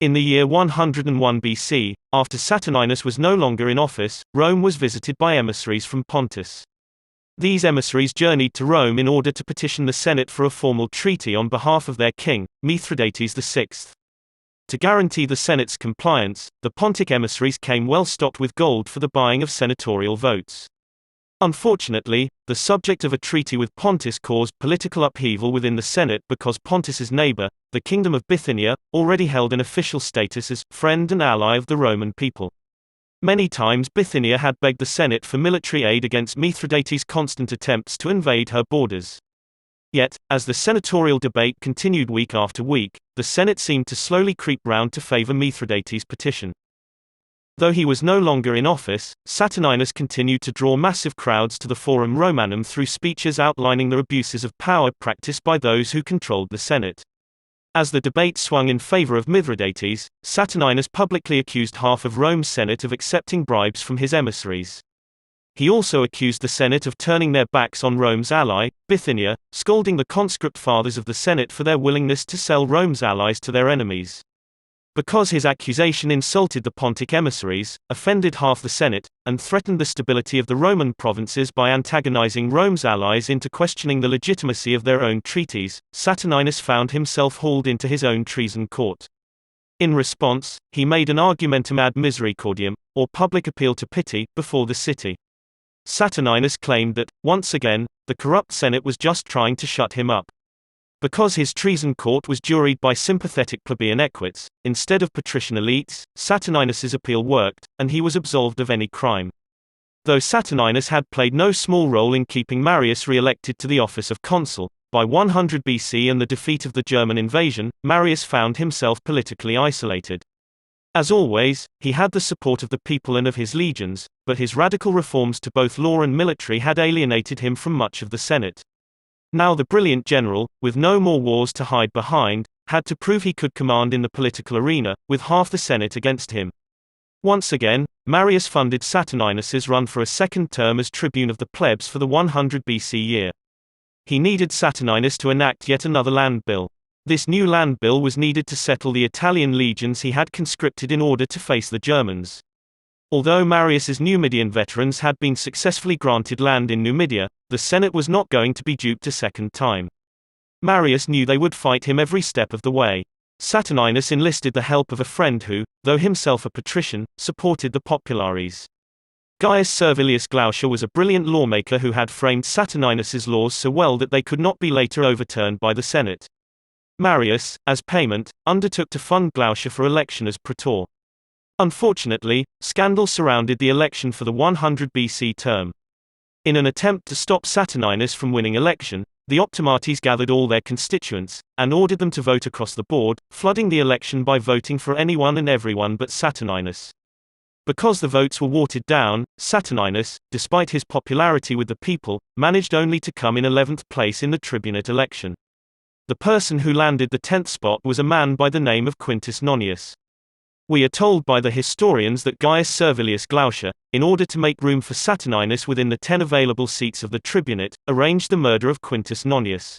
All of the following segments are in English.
In the year 101 BC, after Saturninus was no longer in office, Rome was visited by emissaries from Pontus. These emissaries journeyed to Rome in order to petition the Senate for a formal treaty on behalf of their king, Mithridates VI. To guarantee the Senate's compliance, the Pontic emissaries came well stocked with gold for the buying of senatorial votes. Unfortunately, the subject of a treaty with Pontus caused political upheaval within the Senate because Pontus's neighbor, the Kingdom of Bithynia, already held an official status as friend and ally of the Roman people. Many times Bithynia had begged the Senate for military aid against Mithridates' constant attempts to invade her borders. Yet, as the senatorial debate continued week after week, the Senate seemed to slowly creep round to favor Mithridates' petition. Though he was no longer in office, Saturninus continued to draw massive crowds to the Forum Romanum through speeches outlining the abuses of power practiced by those who controlled the Senate. As the debate swung in favor of Mithridates, Saturninus publicly accused half of Rome's Senate of accepting bribes from his emissaries. He also accused the Senate of turning their backs on Rome's ally, Bithynia, scolding the conscript fathers of the Senate for their willingness to sell Rome's allies to their enemies. Because his accusation insulted the Pontic emissaries, offended half the Senate, and threatened the stability of the Roman provinces by antagonizing Rome's allies into questioning the legitimacy of their own treaties, Saturninus found himself hauled into his own treason court. In response, he made an argumentum ad misericordiam, or public appeal to pity, before the city. Saturninus claimed that, once again, the corrupt Senate was just trying to shut him up. Because his treason court was juried by sympathetic plebeian equites, instead of patrician elites, Saturninus's appeal worked, and he was absolved of any crime. Though Saturninus had played no small role in keeping Marius re-elected to the office of consul, by 100 BC and the defeat of the German invasion, Marius found himself politically isolated. As always, he had the support of the people and of his legions, but his radical reforms to both law and military had alienated him from much of the Senate. Now the brilliant general, with no more wars to hide behind, had to prove he could command in the political arena, with half the Senate against him. Once again, Marius funded Saturninus's run for a second term as tribune of the plebs for the 100 BC year. He needed Saturninus to enact yet another land bill. This new land bill was needed to settle the Italian legions he had conscripted in order to face the Germans. Although Marius's Numidian veterans had been successfully granted land in Numidia, the Senate was not going to be duped a second time. Marius knew they would fight him every step of the way. Saturninus enlisted the help of a friend who, though himself a patrician, supported the Populares. Gaius Servilius Glaucia was a brilliant lawmaker who had framed Saturninus's laws so well that they could not be later overturned by the Senate. Marius, as payment, undertook to fund Glaucia for election as praetor. Unfortunately, scandal surrounded the election for the 100 BC term. In an attempt to stop Saturninus from winning election, the optimates gathered all their constituents, and ordered them to vote across the board, flooding the election by voting for anyone and everyone but Saturninus. Because the votes were watered down, Saturninus, despite his popularity with the people, managed only to come in 11th place in the tribunate election. The person who landed the 10th spot was a man by the name of Quintus Nonius. We are told by the historians that Gaius Servilius Glaucia, in order to make room for Saturninus within the 10 available seats of the tribunate, arranged the murder of Quintus Nonius.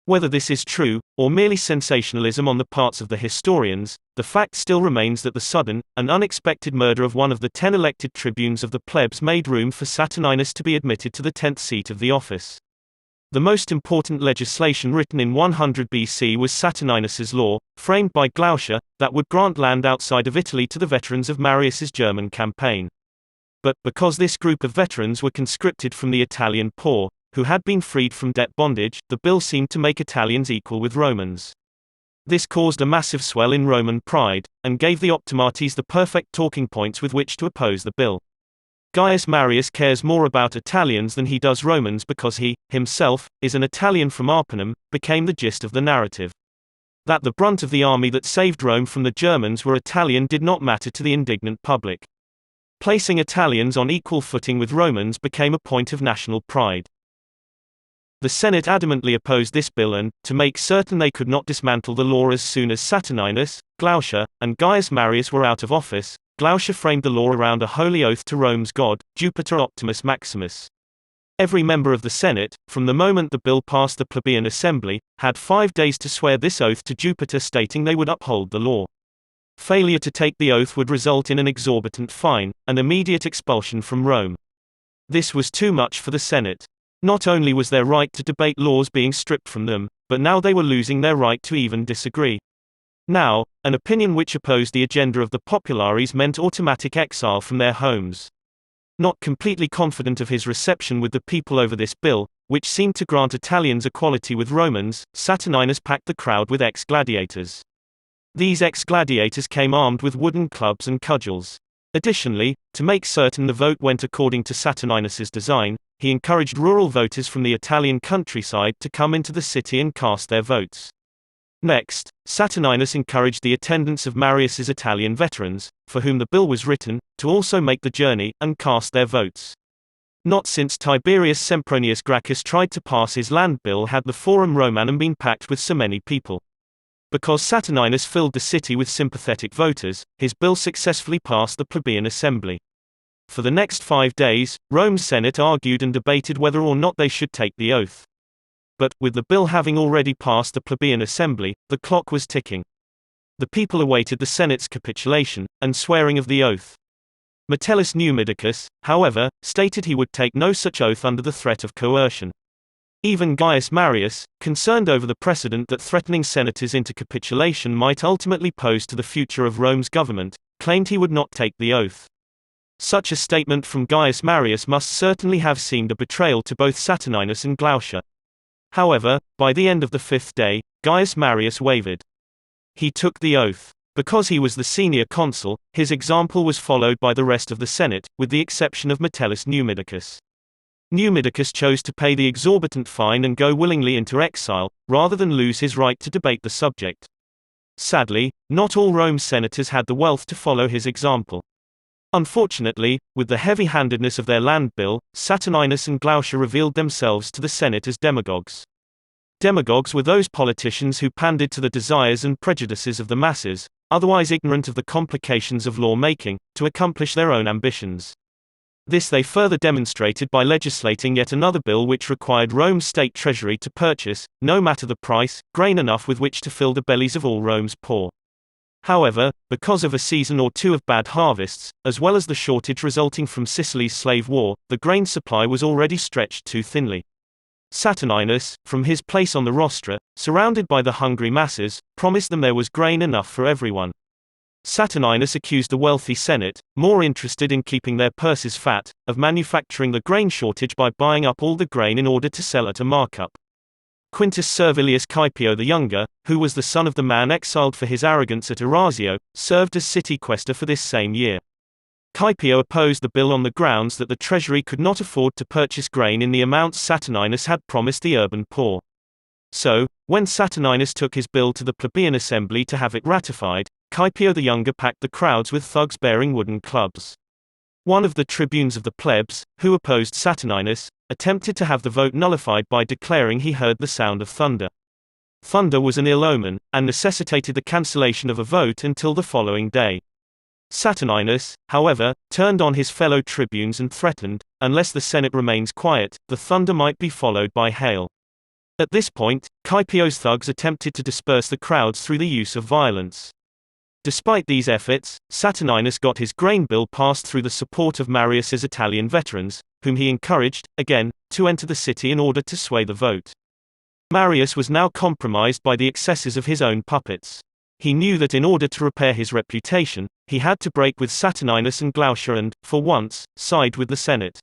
Whether this is true, or merely sensationalism on the parts of the historians, the fact still remains that the sudden, and unexpected murder of one of the 10 elected tribunes of the plebs made room for Saturninus to be admitted to the 10th seat of the office. The most important legislation written in 100 BC was Saturninus's law, framed by Glaucia, that would grant land outside of Italy to the veterans of Marius's German campaign. But, because this group of veterans were conscripted from the Italian poor, who had been freed from debt bondage, the bill seemed to make Italians equal with Romans. This caused a massive swell in Roman pride, and gave the optimates the perfect talking points with which to oppose the bill. Gaius Marius cares more about Italians than he does Romans because he, himself, is an Italian from Arpinum, became the gist of the narrative. That the brunt of the army that saved Rome from the Germans were Italian did not matter to the indignant public. Placing Italians on equal footing with Romans became a point of national pride. The Senate adamantly opposed this bill and, to make certain they could not dismantle the law as soon as Saturninus, Glaucia, and Gaius Marius were out of office, Glaucia framed the law around a holy oath to Rome's god, Jupiter Optimus Maximus. Every member of the Senate, from the moment the bill passed the plebeian assembly, had 5 days to swear this oath to Jupiter stating they would uphold the law. Failure to take the oath would result in an exorbitant fine, and immediate expulsion from Rome. This was too much for the Senate. Not only was their right to debate laws being stripped from them, but now they were losing their right to even disagree. Now, an opinion which opposed the agenda of the Populares meant automatic exile from their homes. Not completely confident of his reception with the people over this bill, which seemed to grant Italians equality with Romans, Saturninus packed the crowd with ex-gladiators. These ex-gladiators came armed with wooden clubs and cudgels. Additionally, to make certain the vote went according to Saturninus's design, he encouraged rural voters from the Italian countryside to come into the city and cast their votes. Next, Saturninus encouraged the attendants of Marius's Italian veterans, for whom the bill was written, to also make the journey, and cast their votes. Not since Tiberius Sempronius Gracchus tried to pass his land bill had the Forum Romanum been packed with so many people. Because Saturninus filled the city with sympathetic voters, his bill successfully passed the plebeian assembly. For the next 5 days, Rome's Senate argued and debated whether or not they should take the oath. But, with the bill having already passed the plebeian assembly, the clock was ticking. The people awaited the Senate's capitulation, and swearing of the oath. Metellus Numidicus, however, stated he would take no such oath under the threat of coercion. Even Gaius Marius, concerned over the precedent that threatening senators into capitulation might ultimately pose to the future of Rome's government, claimed he would not take the oath. Such a statement from Gaius Marius must certainly have seemed a betrayal to both Saturninus and Glaucia. However, by the end of the 5th day, Gaius Marius wavered. He took the oath. Because he was the senior consul, his example was followed by the rest of the Senate, with the exception of Metellus Numidicus. Numidicus chose to pay the exorbitant fine and go willingly into exile, rather than lose his right to debate the subject. Sadly, not all Rome's senators had the wealth to follow his example. Unfortunately, with the heavy-handedness of their land bill, Saturninus and Glaucia revealed themselves to the Senate as demagogues. Demagogues were those politicians who pandered to the desires and prejudices of the masses, otherwise ignorant of the complications of law-making, to accomplish their own ambitions. This they further demonstrated by legislating yet another bill which required Rome's state treasury to purchase, no matter the price, grain enough with which to fill the bellies of all Rome's poor. However, because of a season or two of bad harvests, as well as the shortage resulting from Sicily's slave war, the grain supply was already stretched too thinly. Saturninus, from his place on the rostra, surrounded by the hungry masses, promised them there was grain enough for everyone. Saturninus accused the wealthy Senate, more interested in keeping their purses fat, of manufacturing the grain shortage by buying up all the grain in order to sell at a markup. Quintus Servilius Caepio the Younger, who was the son of the man exiled for his arrogance at Erasio, served as city quaestor for this same year. Caepio opposed the bill on the grounds that the treasury could not afford to purchase grain in the amounts Saturninus had promised the urban poor. So, when Saturninus took his bill to the plebeian assembly to have it ratified, Caepio the Younger packed the crowds with thugs bearing wooden clubs. One of the tribunes of the plebs, who opposed Saturninus, attempted to have the vote nullified by declaring he heard the sound of thunder. Thunder was an ill omen, and necessitated the cancellation of a vote until the following day. Saturninus, however, turned on his fellow tribunes and threatened, unless the Senate remains quiet, the thunder might be followed by hail. At this point, Caepio's thugs attempted to disperse the crowds through the use of violence. Despite these efforts, Saturninus got his grain bill passed through the support of Marius's Italian veterans, whom he encouraged, again, to enter the city in order to sway the vote. Marius was now compromised by the excesses of his own puppets. He knew that in order to repair his reputation, he had to break with Saturninus and Glaucia and, for once, side with the Senate.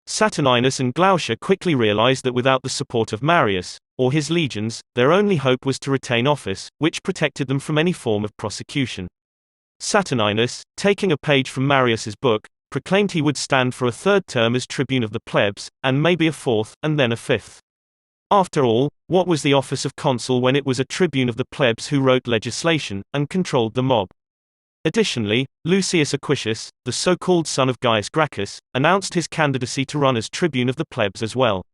Saturninus and Glaucia quickly realized that without the support of Marius, or his legions, their only hope was to retain office, which protected them from any form of prosecution. Saturninus, taking a page from Marius's book, proclaimed he would stand for a 3rd term as tribune of the plebs, and maybe a 4th, and then a 5th. After all, what was the office of consul when it was a tribune of the plebs who wrote legislation, and controlled the mob? Additionally, Lucius Aquitius, the so-called son of Gaius Gracchus, announced his candidacy to run as tribune of the plebs as well.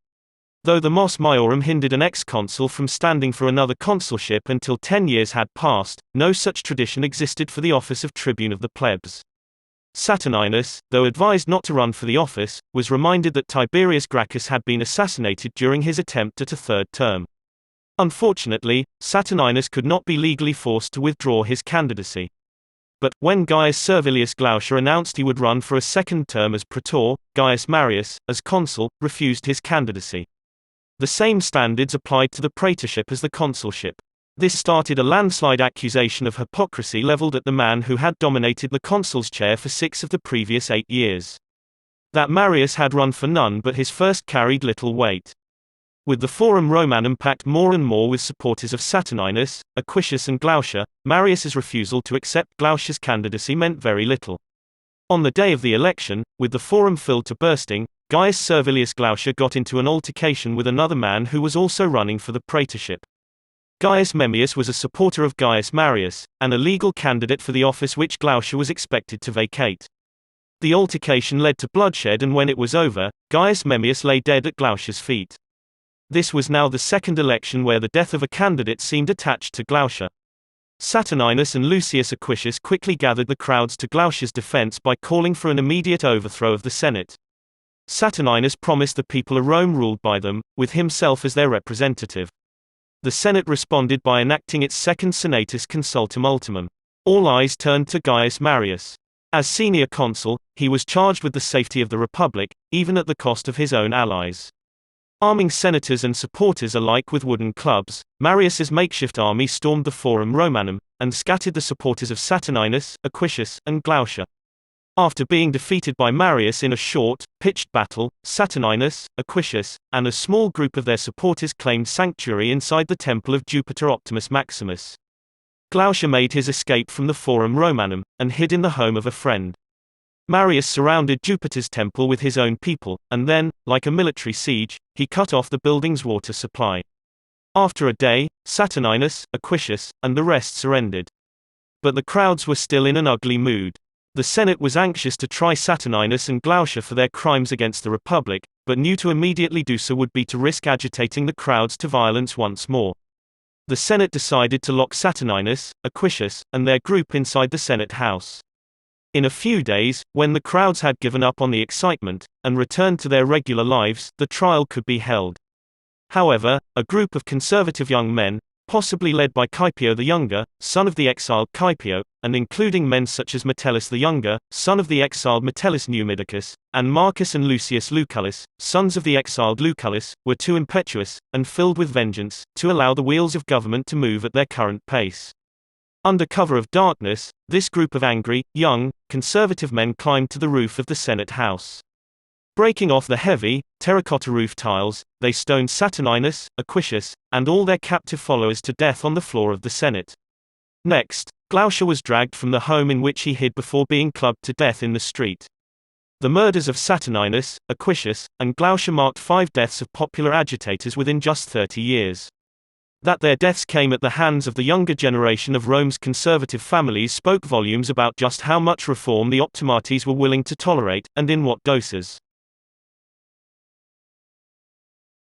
Though the mos maiorum hindered an ex-consul from standing for another consulship until 10 years had passed, no such tradition existed for the office of tribune of the plebs. Saturninus, though advised not to run for the office, was reminded that Tiberius Gracchus had been assassinated during his attempt at a 3rd term. Unfortunately, Saturninus could not be legally forced to withdraw his candidacy. But, when Gaius Servilius Glaucia announced he would run for a second term as praetor, Gaius Marius, as consul, refused his candidacy. The same standards applied to the praetorship as the consulship. This started a landslide accusation of hypocrisy leveled at the man who had dominated the consul's chair for 6 of the previous 8 years. That Marius had run for none but his first carried little weight. With the Forum Romanum packed more and more with supporters of Saturninus, Accuses and Glaucia, Marius's refusal to accept Glaucia's candidacy meant very little. On the day of the election, with the Forum filled to bursting, Gaius Servilius Glaucia got into an altercation with another man who was also running for the praetorship. Gaius Marius was a supporter of Gaius Marius, and a legal candidate for the office which Glaucia was expected to vacate. The altercation led to bloodshed, and when it was over, Gaius Marius lay dead at Glaucia's feet. This was now the second election where the death of a candidate seemed attached to Glaucia. Saturninus and Lucius Accuses quickly gathered the crowds to Glaucia's defense by calling for an immediate overthrow of the Senate. Saturninus promised the people a Rome ruled by them, with himself as their representative. The Senate responded by enacting its second Senatus Consultum Ultimum. All eyes turned to Gaius Marius. As senior consul, he was charged with the safety of the Republic, even at the cost of his own allies. Arming senators and supporters alike with wooden clubs, Marius's makeshift army stormed the Forum Romanum, and scattered the supporters of Saturninus, Accuses, and Glaucia. After being defeated by Marius in a short, pitched battle, Saturninus, Accuses, and a small group of their supporters claimed sanctuary inside the temple of Jupiter Optimus Maximus. Glaucia made his escape from the Forum Romanum, and hid in the home of a friend. Marius surrounded Jupiter's temple with his own people, and then, like a military siege, he cut off the building's water supply. After a day, Saturninus, Accuses, and the rest surrendered. But the crowds were still in an ugly mood. The Senate was anxious to try Saturninus and Glaucia for their crimes against the Republic, but knew to immediately do so would be to risk agitating the crowds to violence once more. The Senate decided to lock Saturninus, Accuses, and their group inside the Senate House. In a few days, when the crowds had given up on the excitement, and returned to their regular lives, the trial could be held. However, a group of conservative young men, possibly led by Caepio the Younger, son of the exiled Caepio, and including men such as Metellus the Younger, son of the exiled Metellus Numidicus, and Marcus and Lucius Lucullus, sons of the exiled Lucullus, were too impetuous, and filled with vengeance, to allow the wheels of government to move at their current pace. Under cover of darkness, this group of angry, young, conservative men climbed to the roof of the Senate House. Breaking off the heavy, terracotta roof tiles, they stoned Saturninus, Accuses, and all their captive followers to death on the floor of the Senate. Next, Glaucia was dragged from the home in which he hid before being clubbed to death in the street. The murders of Saturninus, Accuses, and Glaucia marked 5 deaths of popular agitators within just 30 years. That their deaths came at the hands of the younger generation of Rome's conservative families spoke volumes about just how much reform the optimates were willing to tolerate, and in what doses.